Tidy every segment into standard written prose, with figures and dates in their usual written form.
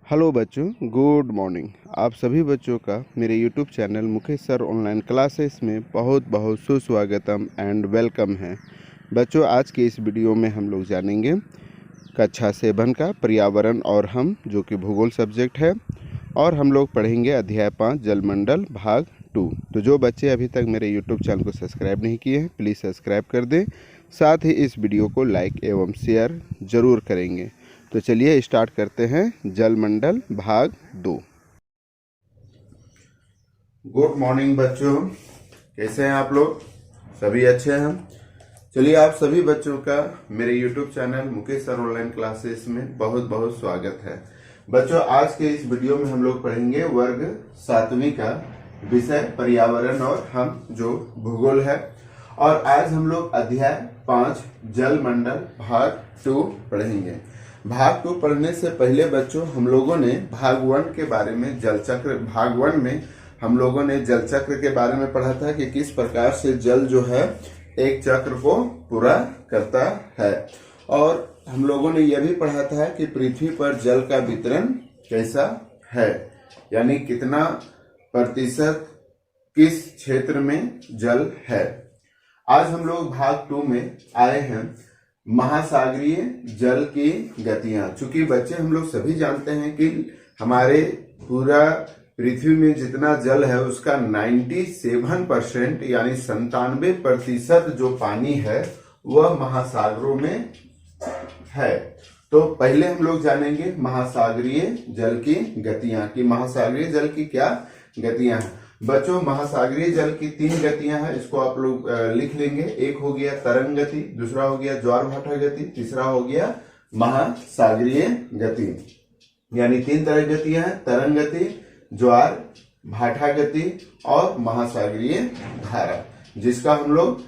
Hello बच्चों, good morning. आप सभी बच्चों का मेरे YouTube channel Mukesh sir online classes में बहुत बहुत सुस्वागतम एंड वेलकम है। बच्चों, आज के इस वीडियो में हम लोग जानेंगे कक्षा 7 का पर्यावरण और हम, जो कि भूगोल सब्जेक्ट है, और हम लोग पढ़ेंगे अध्याय 5 जलमंडल भाग 2। तो जो बच्चे अभी तक मेरे यूट्यूब चैनल को सब्सक्राइब नहीं किए हैं, प्लीज़ सब्सक्राइब कर दें। साथ ही इस वीडियो को लाइक एवं शेयर ज़रूर करेंगे। तो चलिए स्टार्ट करते हैं जलमंडल भाग 2। गुड मॉर्निंग बच्चों, कैसे हैं आप लोग? सभी अच्छे हैं? चलिए, आप सभी बच्चों का मेरे YouTube channel Mukesh sir online classes में बहुत बहुत स्वागत है। बच्चों, आज के इस वीडियो में हम लोग पढ़ेंगे वर्ग 7वीं का विषय पर्यावरण और हम, जो भूगोल है। और आज हम लोग अध्याय 5 जलमंडल भाग 2 पढ़ेंगे। भाग 2 पढ़ने से पहले बच्चों, हम लोगों ने भाग 1 के बारे में भाग 1 में हम लोगों ने जल चक्र के बारे में पढ़ा था कि किस प्रकार से जल जो है एक चक्र को पूरा करता है। और हम लोगों ने यह भी पढ़ा था कि पृथ्वी पर जल का वितरण कैसा है, यानी कितना प्रतिशत किस क्षेत्र में जल है। आज हम लोग भाग 2 में आए हैं महासागरीय जल की गतियां। चूंकि बच्चे हम लोग सभी जानते हैं कि हमारे पूरा पृथ्वी में जितना जल है उसका 97% यानी 97% जो पानी है वह महासागरों में है। तो पहले हम लोग जानेंगे महासागरीय जल की गतियां कि महासागरीय जल की क्या गतियां हैं। बच्चों, महासागरीय जल की 3 गतियां हैं, इसको आप लोग लिख लेंगे। एक हो गया तरंग गति, दूसरा हो गया ज्वार भाटा गति, तीसरा हो गया महासागरीय गति। यानी 3 तरह की गतियां हैं: तरंग गति, ज्वार भाटा गति और महासागरीय धारा, जिसका हम लोग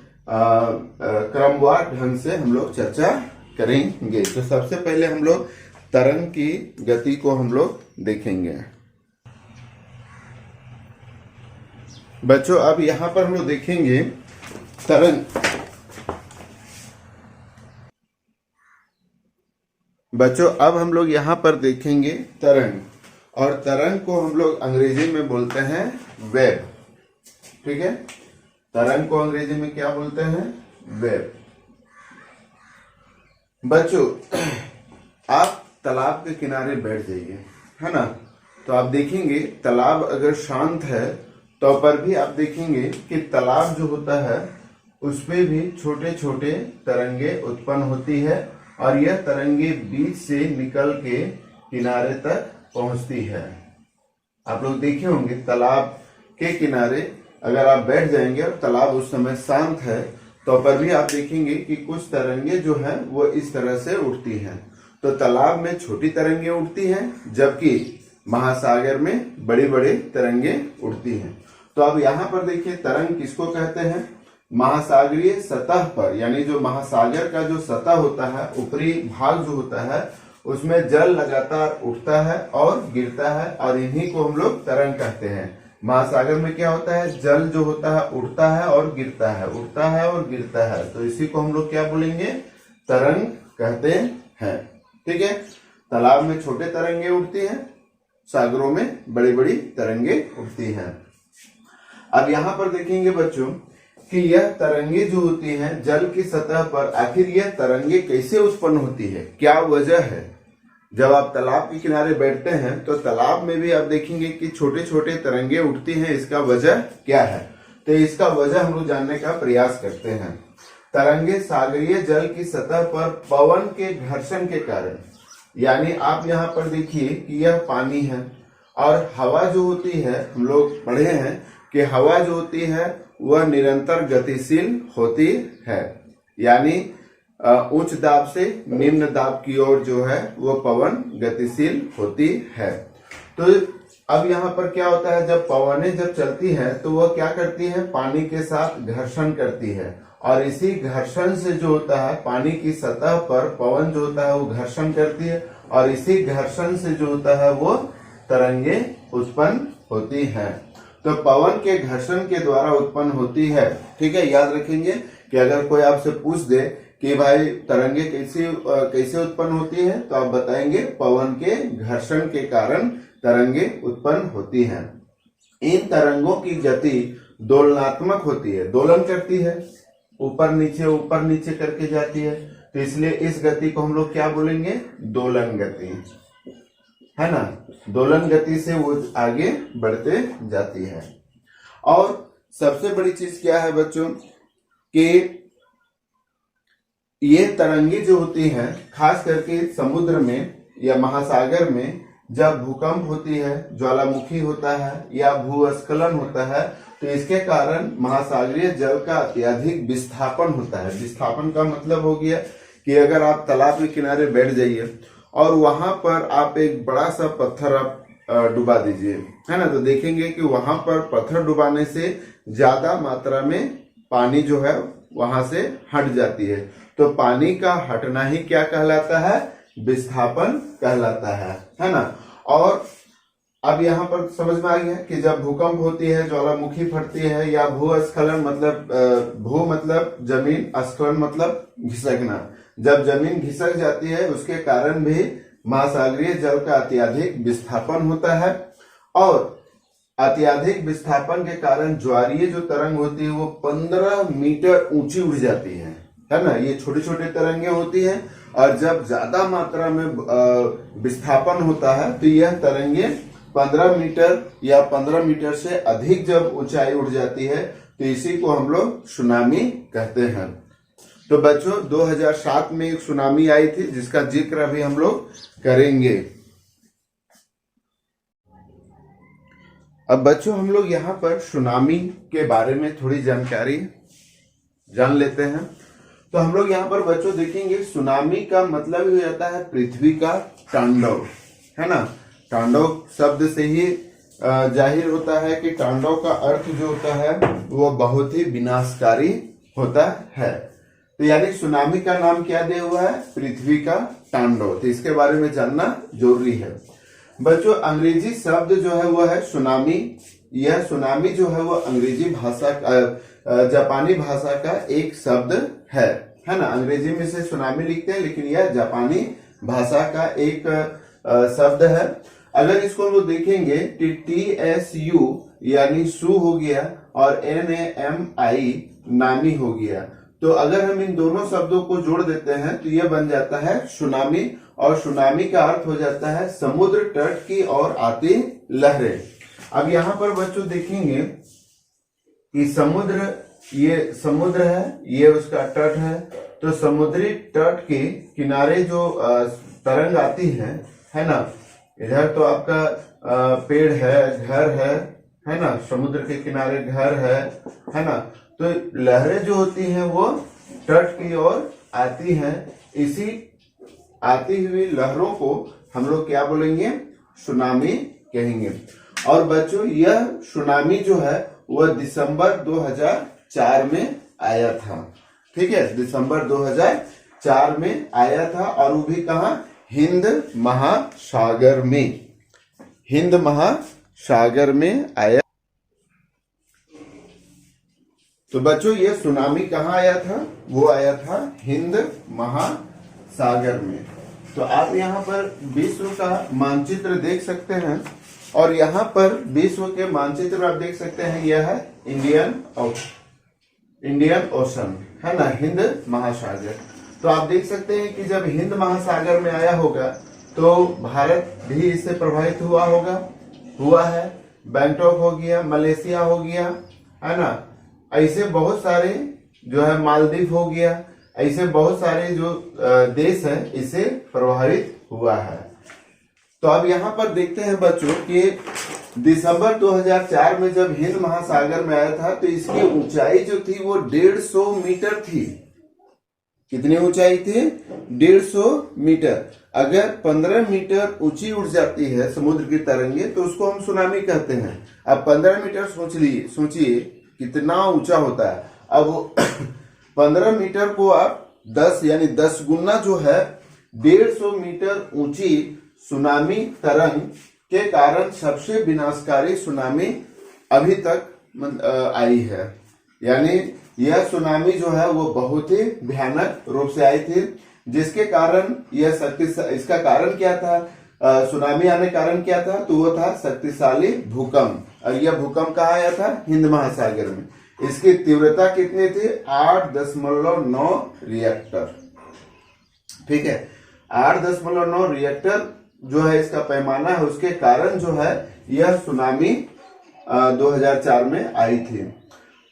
क्रमवार ढंग से हम लोग चर्चा करेंगे। तो सबसे पहले हम लोग तरंग की गति को हम लोग देखेंगे। बच्चों, अब यहां पर हम लोग देखेंगे तरंग। बच्चों, अब हम लोग यहां पर देखेंगे तरंग, और तरंग को हम लोग अंग्रेजी में बोलते हैं वेव। ठीक है, तरंग को अंग्रेजी में क्या बोलते हैं? वेव। बच्चों, आप तालाब के किनारे बैठ जाइए, है ना, तो आप देखेंगे तालाब अगर शांत है तो पर भी आप देखेंगे कि तालाब जो होता है उसमें भी छोटे छोटे तरंगे उत्पन्न होती है, और यह तरंगे बीच से निकल के किनारे तक पहुंचती है। आप लोग देखे होंगे तालाब के किनारे अगर आप बैठ जाएंगे और तालाब उस समय शांत है तो पर भी आप देखेंगे कि कुछ तरंगे जो है वो इस तरह से उठती हैं। तो तालाब में छोटी तरंगे उठती हैं, जबकि महासागर में बड़ी बड़ी तरंगे उठती हैं। तो अब यहाँ पर देखिए तरंग किसको कहते हैं? महासागरीय सतह पर, यानी जो महासागर का जो सतह होता है, ऊपरी भाग जो होता है, उसमें जल लगातार उठता है और गिरता है, और इन्हीं को हम लोग तरंग कहते हैं। महासागर में क्या होता है? जल जो होता है उठता है और गिरता है, उठता है और गिरता है, तो इसी को हम लोग क्या बोलेंगे? तरंग कहते हैं। ठीक है, तालाब में छोटे तरंगे उठती हैं, सागरों में बड़ी बड़ी तरंगे उठती हैं। अब यहाँ पर देखेंगे बच्चों कि यह तरंगे जो होती हैं जल की सतह पर, आखिर यह तरंगे कैसे उत्पन्न होती है, क्या वजह है? जब आप तालाब के किनारे बैठते हैं तो तालाब में भी आप देखेंगे कि छोटे छोटे तरंगे उठती हैं, इसका वजह क्या है? तो इसका वजह हम लोग जानने का प्रयास करते हैं। तरंगे सागरीय जल की सतह पर पवन के घर्षण के कारण, यानी आप यहाँ पर देखिए कि यह पानी है और हवा जो होती है, हम लोग पढ़े हैं कि हवा जो होती है वह निरंतर गतिशील होती है, यानी उच्च दाब से निम्न दाब की ओर जो है वो पवन गतिशील होती है। तो अब यहाँ पर क्या होता है, जब पवनें जब चलती है तो वह क्या करती है? पानी के साथ घर्षण करती है, और इसी घर्षण से जो होता है पानी की सतह पर पवन जो होता है वो घर्षण करती है, और इसी घर्षण से जो होता है वो तरंगे उत्पन्न होती हैं। तो पवन के घर्षण के द्वारा उत्पन्न होती है। ठीक है, याद रखेंगे कि अगर कोई आपसे पूछ दे कि भाई तरंगे कैसे उत्पन्न होती है, तो आप बताएंगे पवन के घर्षण के कारण तरंगे उत्पन्न होती हैं। इन तरंगों की गति दोलनात्मक होती है, दोलन करती है, ऊपर नीचे करके जाती है, तो इसलिए इस गति को हम लोग क्या बोलेंगे, दोलन गति, है ना। दोलन गति से वो आगे बढ़ते जाती है। और सबसे बड़ी चीज क्या है बच्चों कि ये तरंगे जो होती हैं खास करके समुद्र में या महासागर में जब भूकंप होती है, ज्वालामुखी होता है या भूस्खलन होता है, तो इसके कारण महासागरीय जल का अत्यधिक विस्थापन होता है। विस्थापन का मतलब हो गया कि अगर आप तालाब के किनारे बैठ जाइए और वहां पर आप एक बड़ा सा पत्थर आप डुबा दीजिए, है ना, तो देखेंगे कि वहां पर पत्थर डुबाने से ज्यादा मात्रा में पानी जो है वहां से हट जाती है। तो पानी का हटना ही क्या कहलाता है, विस्थापन कहलाता है ना। और अब यहाँ पर समझ में आ गया कि जब भूकंप होती है, ज्वालामुखी फटती है या भूस्खलन मतलब भू मतलब जमीन, स्खलन मतलब घिसकना, जब जमीन घिसक जाती है उसके कारण भी महासागरीय जल का अत्यधिक विस्थापन होता है। और अत्यधिक विस्थापन के कारण ज्वारीय जो तरंग होती है वो 15 मीटर ऊंची उड़ जाती है ना। ये छोटे छोटे तरंगे होती हैं और जब ज्यादा मात्रा में विस्थापन होता है तो यह तरंगे 15 मीटर या 15 मीटर से अधिक जब ऊंचाई उड़ जाती है तो इसी को हम लोग सुनामी कहते हैं। तो बच्चों 2007 में एक सुनामी आई थी जिसका जिक्र अभी हम लोग करेंगे। अब बच्चों हम लोग यहाँ पर सुनामी के बारे में थोड़ी जानकारी जान लेते हैं। तो हम लोग यहाँ पर बच्चों देखेंगे सुनामी का मतलब ही हो जाता है पृथ्वी का तांडव, है ना। तांडव शब्द से ही जाहिर होता है कि तांडव का अर्थ जो होता है वो बहुत ही विनाशकारी होता है। तो यानी सुनामी का नाम क्या दिया हुआ है, पृथ्वी का तांडव। तो इसके बारे में जानना जरूरी है बच्चों। अंग्रेजी शब्द जो है वो है सुनामी। यह सुनामी जो है वो अंग्रेजी भाषा जापानी भाषा का एक शब्द है ना। अंग्रेजी में से सुनामी लिखते हैं लेकिन यह जापानी भाषा का एक शब्द है। अगर इसको लोग देखेंगे कि TSU यानी सु हो गया और NAMI नामी हो गया, तो अगर हम इन दोनों शब्दों को जोड़ देते हैं तो यह बन जाता है सुनामी। और सुनामी का अर्थ हो जाता है समुद्र तट की ओर आती लहरें। अब यहाँ पर बच्चों देखेंगे कि ये समुद्र है, ये उसका तट है। तो समुद्री तट के किनारे जो तरंग आती है ना, इधर तो आपका पेड़ है, घर है ना, समुद्र के किनारे घर है ना। तो लहरें जो होती हैं वो तट की ओर आती हैं। इसी आती हुई लहरों को हम लोग क्या बोलेंगे, सुनामी कहेंगे। और बच्चों यह सुनामी जो है वह दिसंबर 2004 में आया था। ठीक है, दिसंबर 2004 में आया था और वो भी कहा, हिंद महासागर में, हिंद महासागर में आया। तो बच्चों ये सुनामी कहाँ आया था, वो आया था हिंद महासागर में। तो आप यहाँ पर विश्व का मानचित्र देख सकते हैं और यहाँ पर विश्व के मानचित्र आप देख सकते हैं, यह है इंडियन ओशन, है ना, हिंद महासागर। तो आप देख सकते हैं कि जब हिंद महासागर में आया होगा तो भारत भी इससे प्रभावित हुआ है। बैंकॉक हो गया, मलेशिया हो गया, है ना, ऐसे बहुत सारे जो है, मालदीव हो गया, ऐसे बहुत सारे जो देश है इससे प्रभावित हुआ है। तो अब यहाँ पर देखते हैं बच्चों कि दिसंबर 2004 में जब हिंद महासागर में आया था तो इसकी ऊंचाई जो थी वो 150 मीटर थी। कितनी ऊंचाई थी, 150 मीटर। अगर 15 मीटर ऊंची उड़ जाती है समुद्र की तरंगे तो उसको हम सुनामी कहते हैं। अब 15 मीटर सोचिए कितना ऊंचा होता है। अब 15 मीटर को आप 10 यानी 10 गुना जो है 150 मीटर ऊंची सुनामी तरंग के कारण सबसे विनाशकारी सुनामी अभी तक आई है। यानी यह सुनामी जो है वो बहुत ही भयानक रूप से आई थी, जिसके कारण इसका कारण क्या था, सुनामी आने का कारण क्या था, तो वो था शक्तिशाली भूकंप। और यह भूकंप कहाँ आया था, हिंद महासागर में। इसकी तीव्रता कितनी थी, 8.9 रिएक्टर। ठीक है, 8.9 रिएक्टर जो है इसका पैमाना है, उसके कारण जो है यह सुनामी 2004 में आई थी।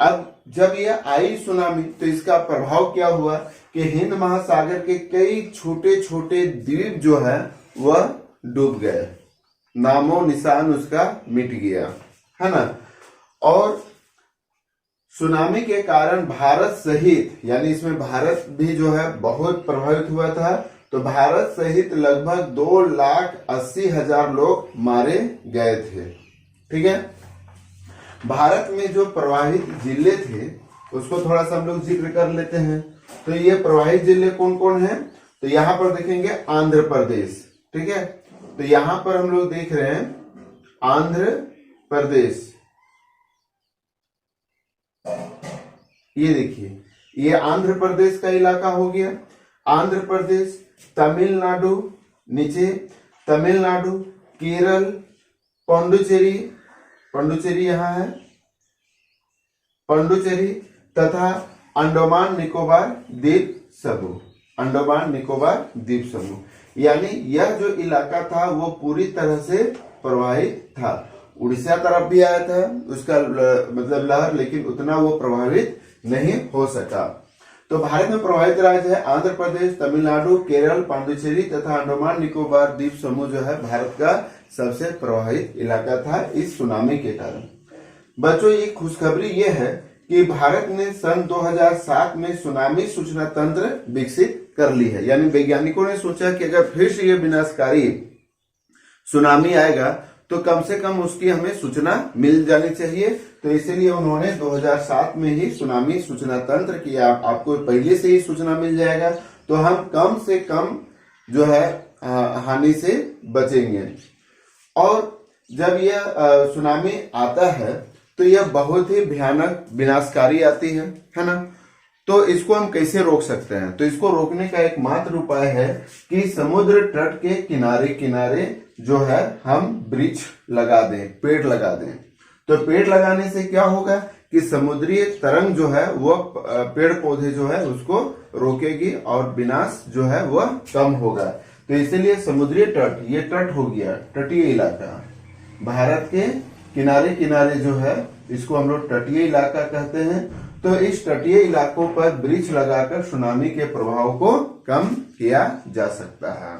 अब जब यह आई सुनामी तो इसका प्रभाव क्या हुआ कि हिंद महासागर के कई छोटे छोटे द्वीप जो है वह डूब गए, नामो निशान उसका मिट गया, है ना। और सुनामी के कारण भारत सहित, यानी इसमें भारत भी जो है बहुत प्रभावित हुआ था, तो भारत सहित लगभग 2,80,000 लोग मारे गए थे। ठीक है, भारत में जो प्रभावित जिले थे उसको थोड़ा सा हम लोग जिक्र कर लेते हैं। तो ये प्रभावित जिले कौन कौन है, तो यहाँ पर देखेंगे आंध्र प्रदेश। ठीक है, तो यहां पर हम लोग देख रहे हैं आंध्र प्रदेश, ये देखिए ये आंध्र प्रदेश का इलाका हो गया। आंध्र प्रदेश, तमिलनाडु, नीचे तमिलनाडु, केरल, पांडुचेरी, पांडुचेरी यहाँ है, पांडुचेरी तथा अंडमान निकोबार द्वीप समूह, अंडमान निकोबार द्वीप समूह। यानी यह जो इलाका था वो पूरी तरह से प्रभावित था। उड़ीसा तरफ भी आया था उसका मतलब लहर, लेकिन उतना वो प्रभावित नहीं हो सका। तो भारत में प्रभावित राज्य है आंध्र प्रदेश, तमिलनाडु, केरल, पांडुचेरी तथा अंडमान निकोबार द्वीप समूह जो है भारत का सबसे प्रभावित इलाका था इस सुनामी के कारण। बच्चों, ये खुशखबरी ये है कि भारत ने सन 2007 में सुनामी सूचना तंत्र विकसित कर ली है। यानी वैज्ञानिकों ने सोचा कि अगर फिर से ये विनाशकारी सुनामी आएगा तो कम से कम उसकी हमें सूचना मिल जानी चाहिए। तो इसीलिए उन्होंने 2007 में ही सुनामी सूचना तंत्र किया। आपको पहले से ही सूचना मिल जाएगा तो हम कम से कम जो है हानि से बचेंगे। और जब यह सुनामी आता है तो यह बहुत ही भयानक विनाशकारी आती है ना। तो इसको हम कैसे रोक सकते हैं, तो इसको रोकने का एकमात्र उपाय है कि समुद्र तट के किनारे किनारे जो है हम वृक्ष लगा दें, पेड़ लगा दें। तो पेड़ लगाने से क्या होगा कि समुद्री तरंग जो है वह पेड़ पौधे जो है उसको रोकेगी और विनाश जो है वह कम होगा। तो इसीलिए समुद्री तट, ये तट हो गया तटीय इलाका, भारत के किनारे किनारे जो है इसको हम लोग तटीय इलाका कहते हैं। तो इस तटीय इलाकों पर वृक्ष लगाकर सुनामी के प्रभाव को कम किया जा सकता है।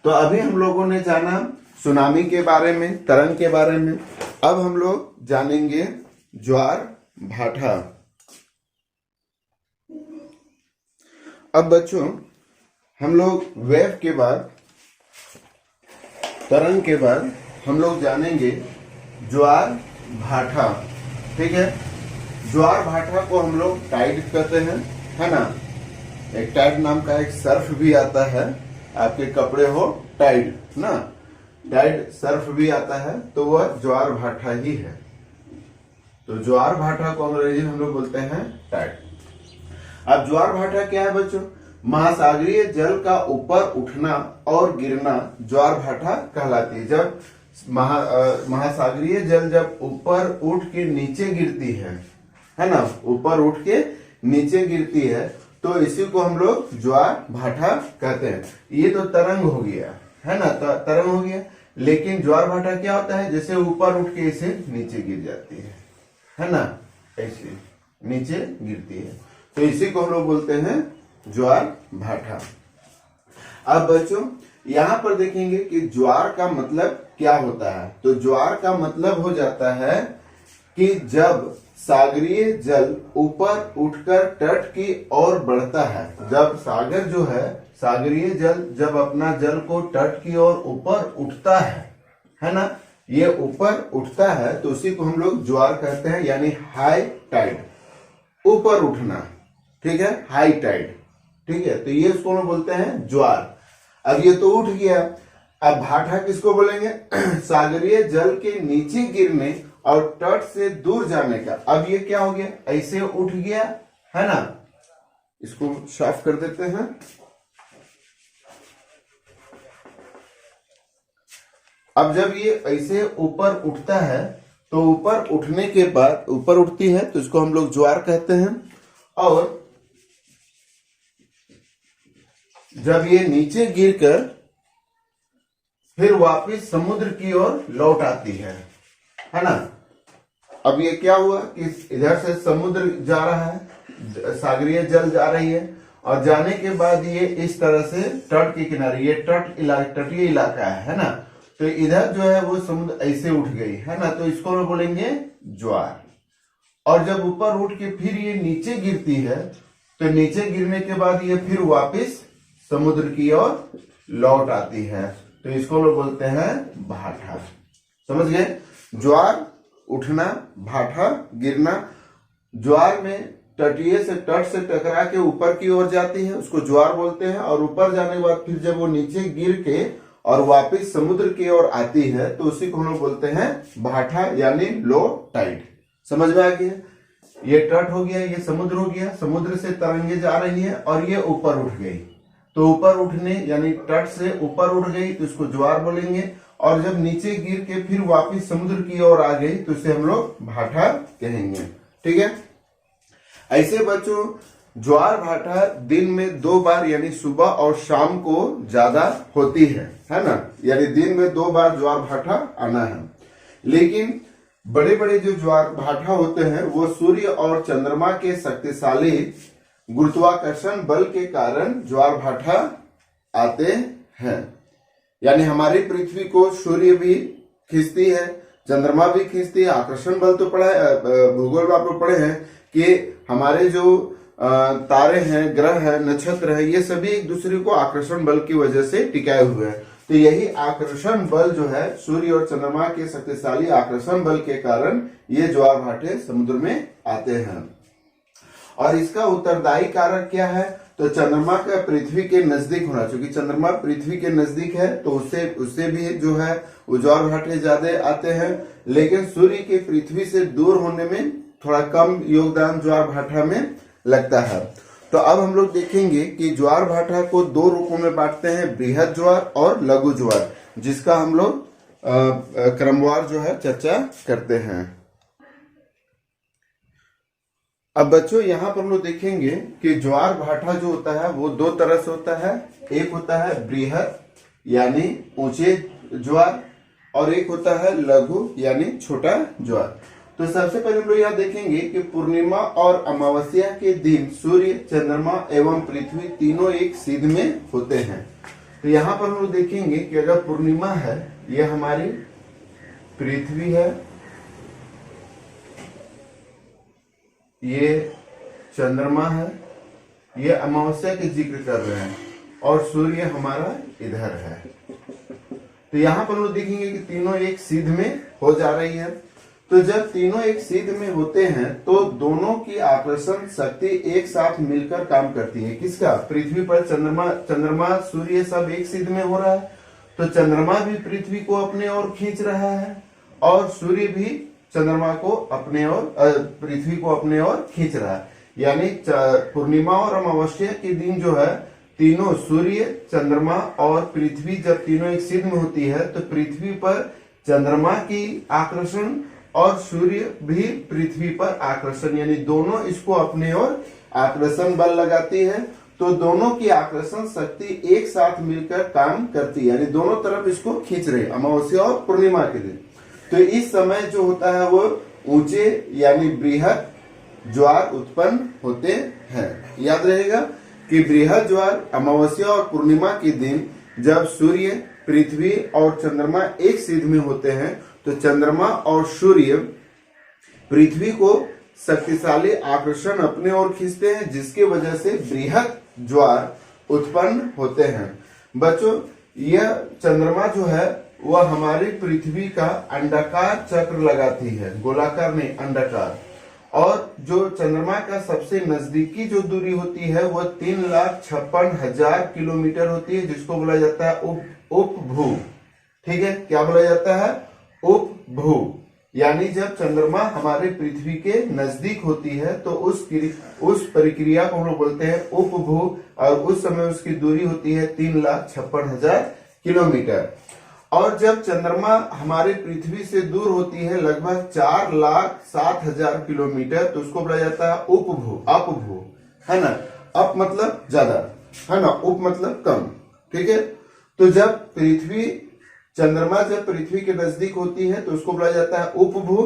तो अभी हम लोगों ने जाना सुनामी के बारे में, तरंग के बारे में। अब हम लोग जानेंगे ज्वार भाटा। अब बच्चों हम लोग वेव के बाद, तरंग के बाद हम लोग जानेंगे ज्वार भाटा। ठीक है, ज्वार भाटा को हम लोग टाइड कहते हैं, है ना। एक टाइड नाम का एक सर्फ भी आता है, आपके कपड़े हो टाइड ना, टाइड सर्फ भी आता है, तो वह ज्वार भाटा ही है। तो ज्वार भाटा को अंग्रेजी में हम लोग बोलते हैं टाइड। अब ज्वार भाटा क्या है बच्चों, महासागरीय जल का ऊपर उठना और गिरना ज्वार भाटा कहलाती है। जब महासागरीय जल जब ऊपर उठ के नीचे गिरती है ना, ऊपर उठ के नीचे गिरती है, तो इसी को हम लोग ज्वार भाटा कहते हैं। ये तो तरंग हो गया, है ना, तरंग हो गया। लेकिन ज्वार भाटा क्या होता है, जैसे ऊपर उठ के इसे नीचे गिर जाती है ना, ऐसे नीचे गिरती है, तो इसी को हम लोग बोलते हैं ज्वार भाटा। अब बच्चों यहाँ पर देखेंगे कि ज्वार का मतलब क्या होता है। तो ज्वार का मतलब हो जाता है कि जब सागरीय जल ऊपर उठकर तट की ओर बढ़ता है, जब सागर जो है, सागरीय जल जब अपना जल को तट की ओर ऊपर उठता है ना, ये ऊपर उठता है, तो उसी को हम लोग ज्वार कहते हैं, यानी हाई टाइड, ऊपर उठना। ठीक है, हाई टाइड। ठीक है, तो ये इसको हम बोलते हैं ज्वार। अब ये तो उठ गया, अब भाटा किसको बोलेंगे, सागरीय जल के नीचे गिरने और तट से दूर जाने का। अब ये क्या हो गया, ऐसे उठ गया है ना, इसको साफ कर देते हैं। अब जब ये ऐसे ऊपर उठता है तो ऊपर उठने के बाद, ऊपर उठती है तो इसको हम लोग ज्वार कहते हैं, और जब ये नीचे गिरकर फिर वापस समुद्र की ओर लौट आती है ना। अब ये क्या हुआ कि इधर से समुद्र जा रहा है, सागरीय जल जा रही है, और जाने के बाद ये इस तरह से तट के किनारे, ये तटीय इलाका है ना, तो इधर जो है वो समुद्र ऐसे उठ गई है ना, तो इसको हम बोलेंगे ज्वार। और जब ऊपर उठ के फिर ये नीचे गिरती है तो नीचे गिरने के बाद ये फिर वापस समुद्र की ओर लौट आती है, तो इसको लोग बोलते हैं भाटा। समझ गए, ज्वार उठना, भाटा गिरना। ज्वार में तटीय से, तट से टकरा के ऊपर की ओर जाती है, उसको ज्वार बोलते हैं, और ऊपर जाने के बाद फिर जब वो नीचे गिर के और वापस समुद्र की ओर आती है तो उसी को हम लोग बोलते हैं भाटा, यानी लो टाइड। समझ में आ गया, ये तट हो गया, ये समुद्र हो गया, समुद्र से तरंगे जा रही है और ये ऊपर उठ गई, तो ऊपर उठने यानी तट से ऊपर उठ गई तो इसको ज्वार बोलेंगे, और जब नीचे गिर के फिर वापस समुद्र की ओर आ गई तो इसे हम लोग भाटा कहेंगे। ठीक है, ऐसे बच्चों ज्वार भाटा दिन में 2 बार यानी सुबह और शाम को ज्यादा होती है ना, यानी दिन में 2 बार ज्वार भाटा आना है। लेकिन बड़े बड़े जो ज्वार भाटा होते हैं वो सूर्य और चंद्रमा के शक्तिशाली गुरुत्वाकर्षण बल के कारण ज्वार भाटा आते हैं। यानी हमारी पृथ्वी को सूर्य भी खींचती है, चंद्रमा भी खींचती है। आकर्षण बल तो पढ़ा है, भूगोल में आप लोग पढ़े हैं कि हमारे जो तारे हैं, ग्रह है, नक्षत्र है, ये सभी एक दूसरे को आकर्षण बल की वजह से टिकाए हुए हैं। तो यही आकर्षण बल जो है, सूर्य और चंद्रमा के शक्तिशाली आकर्षण बल के कारण ये ज्वार भाटे समुद्र में आते हैं। और इसका उत्तरदायी कारक क्या है, तो चंद्रमा का पृथ्वी के नजदीक होना, क्योंकि चंद्रमा पृथ्वी के नजदीक है तो उससे भी जो है वो ज्वार भाटे ज्यादा आते हैं। लेकिन सूर्य के पृथ्वी से दूर होने में थोड़ा कम योगदान ज्वार भाटा में लगता है। तो अब हम लोग देखेंगे कि ज्वार भाटा को 2 रूपों में बांटते हैं, बृहद ज्वार और लघु ज्वार, जिसका हम लोग क्रमवार जो है चर्चा करते हैं। अब बच्चों यहाँ पर हम लोग देखेंगे कि ज्वार भाटा जो होता है वो 2 तरह से होता है। एक होता है बृहद यानी ऊंचे ज्वार, और एक होता है लघु यानी छोटा ज्वार। तो सबसे पहले हम लोग यहाँ देखेंगे कि पूर्णिमा और अमावस्या के दिन सूर्य, चंद्रमा एवं पृथ्वी तीनों एक सीध में होते हैं। तो यहाँ पर हम लोग देखेंगे कि अगर पूर्णिमा है, ये हमारी पृथ्वी है, ये चंद्रमा है, ये अमावस्या के जिक्र कर रहे हैं, और सूर्य हमारा इधर है। तो यहाँ पर हम लोग देखेंगे कि तीनों एक सीध में हो जा रही है। तो जब तीनों एक सीध में होते हैं तो दोनों की आकर्षण शक्ति एक साथ मिलकर काम करती है। किसका, पृथ्वी पर चंद्रमा सूर्य सब एक सीध में हो रहा है, तो चंद्रमा भी पृथ्वी को अपने ओर खींच रहा है, और सूर्य भी चंद्रमा को अपने ओर, पृथ्वी को अपने ओर खींच रहा है। यानी पूर्णिमा और अमावस्या के दिन जो है तीनों, सूर्य, चंद्रमा और पृथ्वी जब तीनों एक सीध में होती है तो पृथ्वी पर चंद्रमा की आकर्षण और सूर्य भी पृथ्वी पर आकर्षण, यानी दोनों इसको अपने ओर आकर्षण बल लगाती है। तो दोनों की आकर्षण शक्ति एक साथ मिलकर काम करती है, यानी दोनों तरफ इसको खींच रही है अमावस्या और पूर्णिमा के दिन। तो इस समय जो होता है वो ऊंचे यानी बृहद ज्वार उत्पन्न होते हैं। याद रहेगा कि बृहद ज्वार अमावस्या और पूर्णिमा के दिन जब सूर्य, पृथ्वी और चंद्रमा एक सीध में होते हैं तो चंद्रमा और सूर्य पृथ्वी को शक्तिशाली आकर्षण अपने ओर खींचते हैं, जिसकी वजह से बृहद ज्वार उत्पन्न होते हैं। बच्चों, यह चंद्रमा जो है वह हमारी पृथ्वी का अंडाकार चक्र लगाती है, गोलाकार नहीं, अंडाकार। और जो चंद्रमा का सबसे नजदीकी जो दूरी होती है वह 3,56,000 किलोमीटर होती है, जिसको बोला जाता है उपभू। ठीक है, क्या बोला जाता है, उपभू। यानी जब चंद्रमा हमारे पृथ्वी के नजदीक होती है तो उस प्रक्रिया को हम लोग बोलते हैं उपभू, और उस समय उसकी दूरी होती है 3,56,000 किलोमीटर। और जब चंद्रमा हमारे पृथ्वी से दूर होती है लगभग 4,07,000 किलोमीटर, तो उसको बोला जाता है उपभू, अपभू, है ना। अप मतलब ज्यादा, है ना, उप मतलब कम, ठीक है। तो जब चंद्रमा जब पृथ्वी के नजदीक होती है तो उसको बोला जाता है उपभू,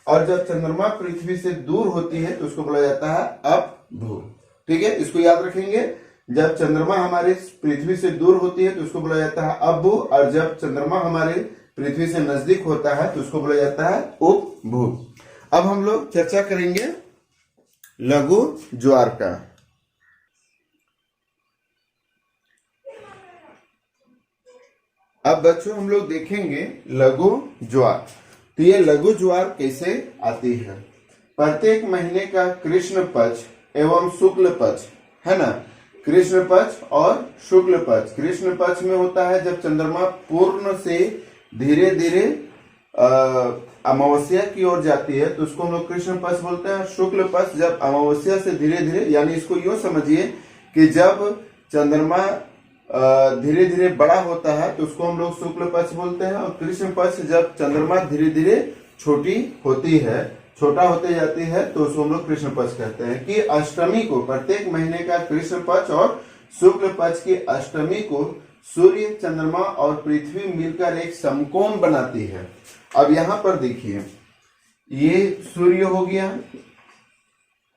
और जब चंद्रमा पृथ्वी से दूर होती है तो उसको बोला जाता है अपभू, ठीक है। इसको याद रखेंगे, जब चंद्रमा हमारे पृथ्वी से दूर होती है तो उसको बोला जाता है अपभू, और जब चंद्रमा हमारे पृथ्वी से नजदीक होता है तो उसको बोला जाता है उपभू। अब हम लोग चर्चा करेंगे लघु ज्वार का। अब बच्चों हम लोग देखेंगे लघु ज्वार। तो ये लघु ज्वार कैसे आती है। प्रत्येक महीने का कृष्ण पक्ष एवं शुक्ल पक्ष, है ना, कृष्ण पक्ष और शुक्ल पक्ष। कृष्ण पक्ष में होता है जब चंद्रमा पूर्ण से धीरे धीरे अमावस्या की ओर जाती है तो उसको हम लोग कृष्ण पक्ष बोलते हैं। शुक्ल पक्ष जब अमावस्या से धीरे धीरे, यानी इसको यूं समझिए कि जब चंद्रमा धीरे धीरे बड़ा होता है तो उसको हम लोग शुक्ल पक्ष बोलते हैं। और कृष्ण पक्ष जब चंद्रमा धीरे धीरे छोटी होती है, छोटा होते जाती है, तो उसको हम लोग कृष्ण पक्ष कहते हैं। कि अष्टमी को, प्रत्येक महीने का कृष्ण पक्ष और शुक्ल पक्ष की अष्टमी को सूर्य, चंद्रमा और पृथ्वी मिलकर एक समकोण बनाती है। अब यहाँ पर देखिए, ये सूर्य हो गया,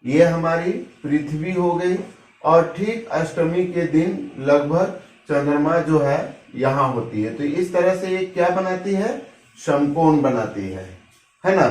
ये हमारी पृथ्वी हो गई, और ठीक अष्टमी के दिन लगभग चंद्रमा जो है यहाँ होती है। तो इस तरह से ये क्या बनाती है, समकोण बनाती है ना।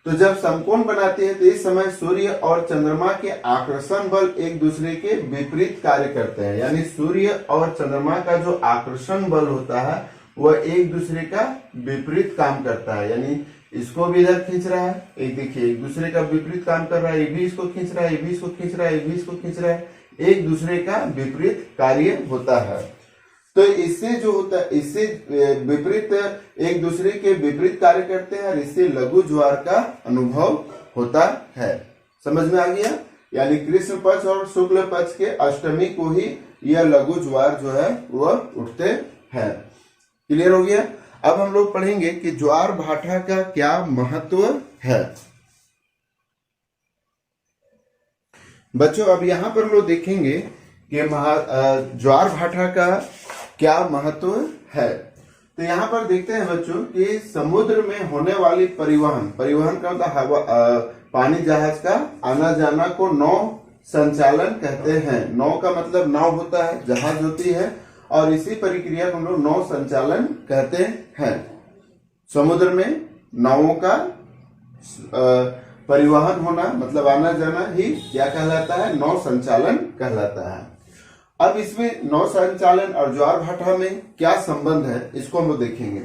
तो जब समकोण बनाती है तो इस समय सूर्य और चंद्रमा के आकर्षण बल एक दूसरे के विपरीत कार्य करते हैं। यानी सूर्य और चंद्रमा का जो आकर्षण बल होता है वह एक दूसरे का विपरीत काम करता है। यानी इसको भी इधर खींच रहा है, एक देखिए एक दूसरे का विपरीत काम कर रहा है, ये भी इसको खींच रहा है, ये भी इसको खींच रहा है, ये भी इसको खींच रहा है, एक दूसरे का विपरीत कार्य होता है। तो इससे जो होता है, इससे विपरीत, एक दूसरे के विपरीत कार्य करते हैं और इससे लघु ज्वार का अनुभव होता है। समझ में आ गया। यानी कृष्ण पक्ष और शुक्ल पक्ष के अष्टमी को ही यह लघु ज्वार जो है वह उठते हैं। क्लियर हो गया। अब हम लोग पढ़ेंगे कि ज्वार भाटा का क्या महत्व है। बच्चों अब यहाँ पर लोग देखेंगे कि ज्वार भाटा का क्या महत्व है। तो यहाँ पर देखते हैं बच्चों कि समुद्र में होने वाली परिवहन का मतलब पानी जहाज का आना जाना को नौ संचालन कहते हैं। नौ का मतलब नाव होता है, जहाज होती है, और इसी प्रक्रिया को हम लोग नौ संचालन कहते हैं। समुद्र में नावों का परिवहन होना मतलब आना जाना ही क्या कहलाता है, नौ संचालन कहलाता है। अब इसमें नौ संचालन और ज्वार भाटा में क्या संबंध है इसको हम लोग देखेंगे।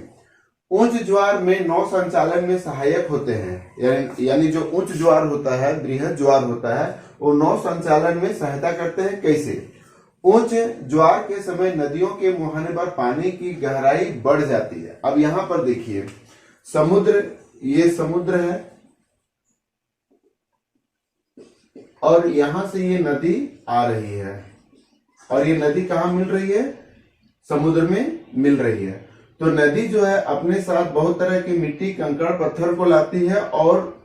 उच्च ज्वार में नौ संचालन में सहायक होते हैं। यानी जो उच्च ज्वार होता है, बृहद ज्वार होता है, वो नौ संचालन में सहायता करते हैं। कैसे? उच्च ज्वार के समय नदियों के मुहाने पर पानी की गहराई बढ़ जाती है। अब यहाँ पर देखिए समुद्र, ये समुद्र है और यहां से ये नदी आ रही है, और ये नदी कहाँ मिल रही है? समुद्र में मिल रही है। तो नदी जो है अपने साथ बहुत तरह की मिट्टी, कंकड़, पत्थर को लाती है और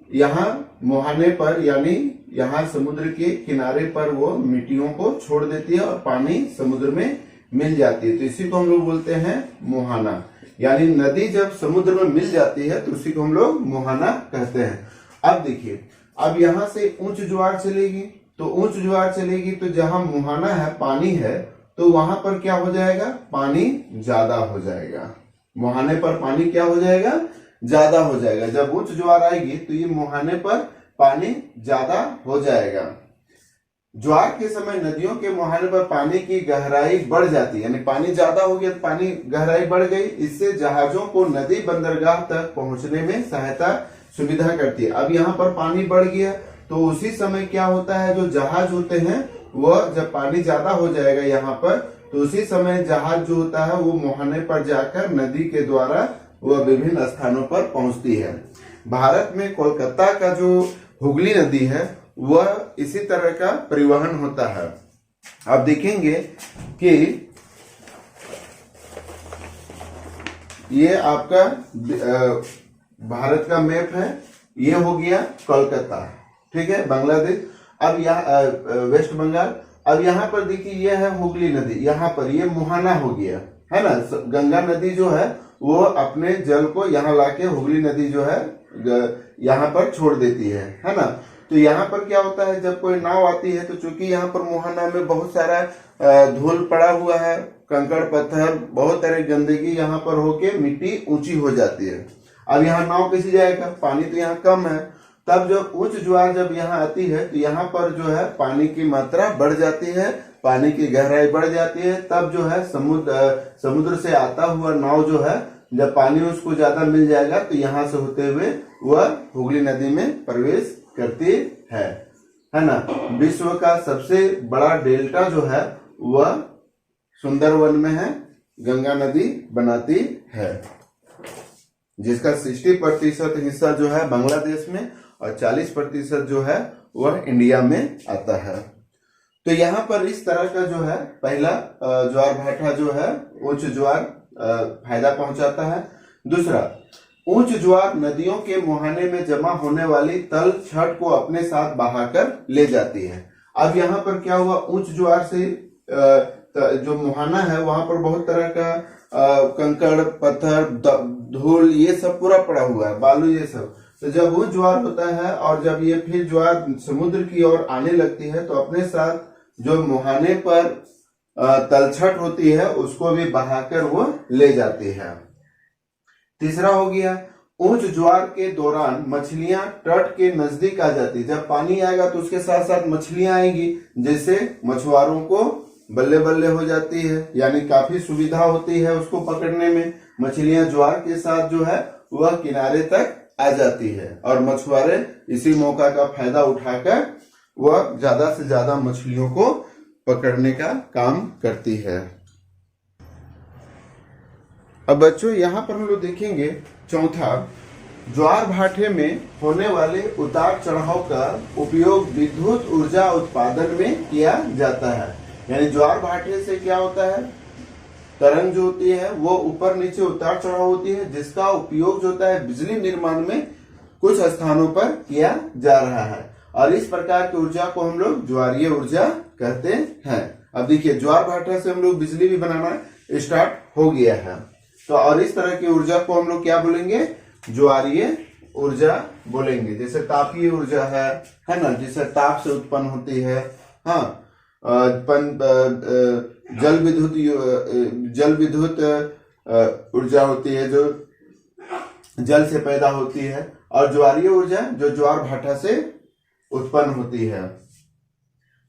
यहाँ मुहाने पर यानी यहाँ समुद्र के किनारे पर वो मिट्टियों को छोड़ देती है और पानी समुद्र में मिल जाती है। तो इसी को हम लोग बोलते हैं मुहाना। यानी नदी जब समुद्र में मिल जाती है तो उसी को हम लोग मुहाना कहते हैं। अब देखिए, अब यहाँ से उच्च ज्वार चलेगी, तो उच्च ज्वार चलेगी तो जहां मुहाना है, पानी है, तो वहां पर क्या हो जाएगा? पानी ज्यादा हो जाएगा। मुहाने पर पानी क्या हो जाएगा? ज्यादा हो जाएगा। जब उच्च ज्वार आएगी तो ये मुहाने पर पानी ज्यादा हो जाएगा। ज्वार के समय नदियों के मुहाने पर पानी की गहराई बढ़ जाती है, यानी पानी ज्यादा हो गया तो पानी गहराई बढ़ गई। इससे जहाजों को नदी बंदरगाह तक पहुंचने में सहायता सुविधा करती है। अब यहाँ पर पानी बढ़ गया तो उसी समय क्या होता है, जो जहाज होते हैं वह जब पानी ज्यादा हो जाएगा यहाँ पर, तो उसी समय जहाज जो होता है वो मुहाने पर जाकर नदी के द्वारा वह विभिन्न स्थानों पर पहुंचती है। भारत में कोलकाता का जो हुगली नदी है वह इसी तरह का परिवहन होता है। आप देखेंगे कि ये आपका भारत का मैप है, ये हो गया कोलकाता, ठीक है, बांग्लादेश। अब यहाँ वेस्ट बंगाल। अब यहाँ पर देखिए ये है हुगली नदी, यहाँ पर ये मुहाना हो गया, है ना। गंगा नदी जो है वो अपने जल को यहाँ लाके हुगली नदी जो है यहाँ पर छोड़ देती है ना। तो यहाँ पर क्या होता है, जब कोई नाव आती है तो चूंकि यहाँ पर मुहाना में बहुत सारा धूल पड़ा हुआ है, कंकड़ पत्थर, बहुत सारी गंदगी यहाँ पर होके मिट्टी ऊंची हो जाती है। अब यहाँ नाव कैसे जाएगा, पानी तो यहाँ कम है। तब जब उच्च ज्वार जब यहाँ आती है तो यहाँ पर जो है पानी की मात्रा बढ़ जाती है, पानी की गहराई बढ़ जाती है। तब जो है समुद्र से आता हुआ नाव जो है, जब पानी उसको ज्यादा मिल जाएगा तो यहाँ से होते हुए वह हुगली नदी में प्रवेश करती है ना। विश्व का सबसे बड़ा डेल्टा जो है वह सुंदरवन में है, गंगा नदी बनाती है, जिसका 60% हिस्सा जो है बांग्लादेश में और 40% जो है वह इंडिया में आता है। तो यहाँ पर इस तरह का जो है पहला ज्वार भाटा जो है उच्च ज्वार फायदा पहुंचाता है। दूसरा, उच्च ज्वार नदियों के मुहाने में जमा होने वाली तल छट को अपने साथ बहाकर ले जाती है। अब यहाँ पर क्या हुआ, उच्च ज्वार से जो मुहाना है वहां पर बहुत तरह का कंकड़ पत्थर धूल ये सब पूरा पड़ा हुआ है, बालू ये सब। तो जब वो ज्वार होता है और जब ये फिर ज्वार समुद्र की ओर आने लगती है तो अपने साथ जो मुहाने पर तलछट होती है उसको भी बहाकर वो ले जाती है। तीसरा हो गया, उच्च ज्वार के दौरान मछलियां तट के नजदीक आ जाती। जब पानी आएगा तो उसके साथ साथ मछलियां आएंगी, जिससे मछुआरों को बल्ले बल्ले हो जाती है, यानी काफी सुविधा होती है उसको पकड़ने में। मछलियां ज्वार के साथ जो है वह किनारे तक आ जाती है और मछुआरे इसी मौका का फायदा उठाकर वह ज्यादा से ज्यादा मछलियों को पकड़ने का काम करती है। अब बच्चों यहाँ पर हम लोग देखेंगे चौथा, ज्वार भाटे में होने वाले उतार चढ़ाव का उपयोग विद्युत ऊर्जा उत्पादन में किया जाता है। यानी ज्वार भाटे से क्या होता है, तरंग जो होती है वो ऊपर नीचे उतार चढ़ाव होती है, जिसका उपयोग जो होता है बिजली निर्माण में कुछ स्थानों पर किया जा रहा है। और इस प्रकार की ऊर्जा को हम लोग ज्वारीय ऊर्जा कहते हैं। अब देखिए ज्वार भाटा से हम लोग बिजली भी बनाना स्टार्ट हो गया है। तो और इस तरह की ऊर्जा को हम लोग क्या बोलेंगे, ज्वारीय ऊर्जा बोलेंगे। जैसे तापीय ऊर्जा है ना, जिससे ताप से उत्पन्न होती है। हाँ, जल विद्युत ऊर्जा होती है जो जल से पैदा होती है, और ज्वारीय ऊर्जा जो ज्वार भाटा से उत्पन्न होती है।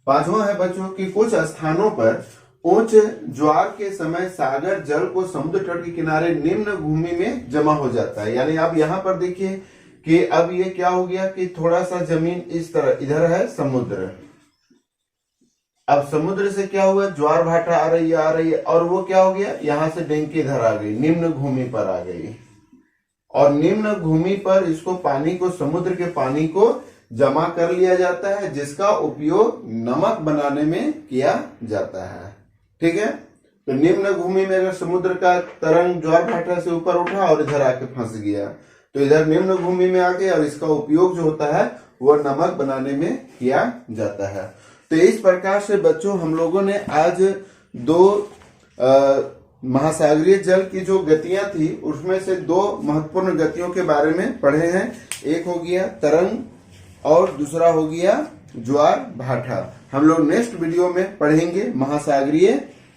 पांचवा है बच्चों कि कुछ स्थानों पर उच्च ज्वार के समय सागर जल को समुद्र तट के किनारे निम्न भूमि में जमा हो जाता है। यानी अब यहाँ पर देखिए कि अब ये क्या हो गया कि थोड़ा सा जमीन इस तरह, इधर है समुद्र। अब समुद्र से क्या हुआ, ज्वार भाटा आ रही है और वो क्या हो गया, यहाँ से डेंकी इधर आ गई, निम्न भूमि पर आ गई। और निम्न भूमि पर इसको पानी को, समुद्र के पानी को जमा कर लिया जाता है, जिसका उपयोग नमक बनाने में किया जाता है। ठीक है, तो निम्न भूमि में अगर समुद्र का तरंग ज्वार भाटा से ऊपर उठा और इधर आके फंस गया तो इधर निम्न भूमि में आ गया, और इसका उपयोग जो होता है वो नमक बनाने में किया जाता है। तो इस प्रकार से बच्चों हम लोगों ने आज दो महासागरीय जल की जो गतियां थी उसमें से दो महत्वपूर्ण गतियों के बारे में पढ़े हैं। एक हो गया तरंग और दूसरा हो गया ज्वार भाटा। हम लोग नेक्स्ट वीडियो में पढ़ेंगे महासागरीय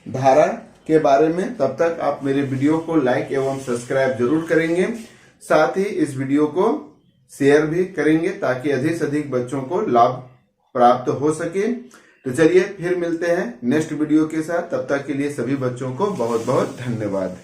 धारा के बारे में। तब तक आप मेरे वीडियो को लाइक एवं सब्सक्राइब जरूर करेंगे, साथ ही इस वीडियो को शेयर भी करेंगे ताकि अधिक से अधिक बच्चों को लाभ प्राप्त हो सके। तो चलिए फिर मिलते हैं नेक्स्ट वीडियो के साथ, तब तक के लिए सभी बच्चों को बहुत बहुत धन्यवाद।